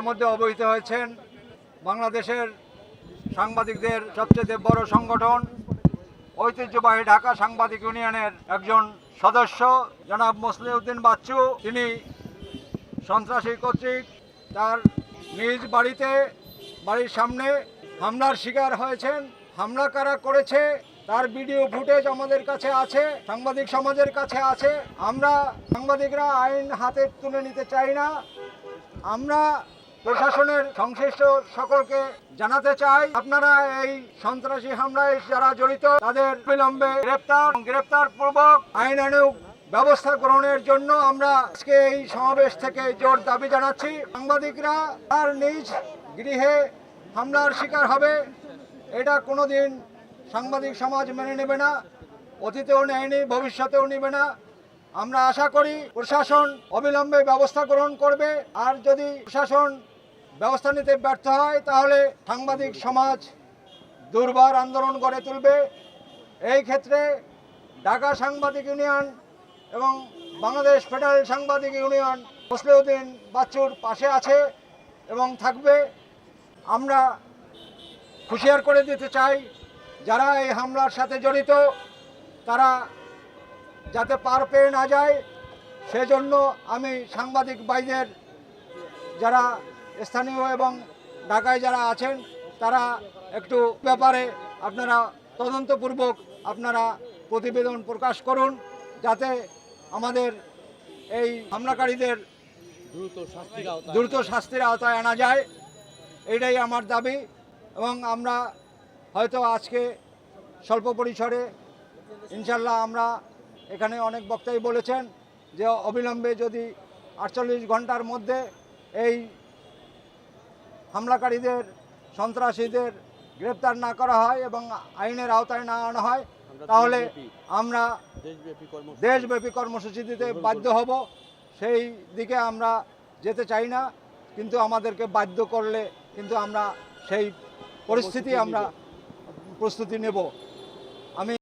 ইতিমধ্যে অবহিত হয়েছেন বাংলাদেশের সাংবাদিকদের সবচেয়ে বড় সংগঠন ঐতিহ্যবাহী ঢাকা সাংবাদিক ইউনিয়নের একজন সদস্য জনাব মসলিউদ্দিন বাচ্চু, তিনি সন্ত্রাসী কর্তৃক তার নিজ বাড়ির সামনে হামলার শিকার হয়েছেন। হামলা কারা করেছে তার ভিডিও ফুটেজ আমাদের কাছে আছে, সাংবাদিক সমাজের কাছে আছে। আমরা সাংবাদিকরা আইন হাতে তুলে নিতে চাই না। আমরা প্রশাসনের সংশ্লিষ্ট সকলকে জানাতে চাই, আপনারা এই সন্ত্রাসী হামলায় যারা জড়িত তাদের বিলম্বে গ্রেপ্তার পূর্বক আইনানুগ ব্যবস্থা গ্রহণের জন্য আমরা আজকে এই সমাবেশ থেকে জোর দাবি জানাচ্ছি। সাংবাদিকরা তার নিজ গৃহে হামলার শিকার হবে, এটা কোনোদিন সাংবাদিক সমাজ মেনে নেবে না, অতীতেও নেয়নি, ভবিষ্যতেও নেবে না। আমরা আশা করি প্রশাসন অবিলম্বে ব্যবস্থা গ্রহণ করবে। আর যদি প্রশাসন ব্যবস্থা নিতে ব্যর্থ হয় তাহলে সাংবাদিক সমাজ দুর্বার আন্দোলন গড়ে তুলবে। এই ক্ষেত্রে ঢাকা সাংবাদিক ইউনিয়ন এবং বাংলাদেশ ফেডারেল সাংবাদিক ইউনিয়ন মসলিউদ্দিন বাচ্চুর পাশে আছে এবং থাকবে। আমরা হুঁশিয়ার করে দিতে চাই, যারা এই হামলার সাথে জড়িত তারা যাতে পার পেয়ে না যায়, সেজন্য আমি সাংবাদিক ভাইদের যারা স্থানীয় এবং ঢাকায় যারা আছেন তারা একটু ব্যাপারে আপনারা তদন্তপূর্বক আপনারা প্রতিবেদন প্রকাশ করুন, যাতে আমাদের এই হামলাকারীদের দ্রুত শাস্তির আওতায় আনা যায়। এটাই আমার দাবি। এবং আমরা হয়তো আজকে স্বল্প পরিসরে ইনশাল্লাহ আমরা এখানে অনেক বক্তাই বলেছেন যে অবিলম্বে যদি 48 ঘন্টার মধ্যে এই হামলাকারীদের সন্ত্রাসীদের গ্রেপ্তার না করা হয় এবং আইনের আওতায় না আনা হয় তাহলে আমরা দেশব্যাপী কর্মসূচি দিতে বাধ্য হব। সেই দিকে আমরা যেতে চাই না, কিন্তু আমাদেরকে বাধ্য করলে কিন্তু আমরা সেই পরিস্থিতি আমরা প্রস্তুতি নেব।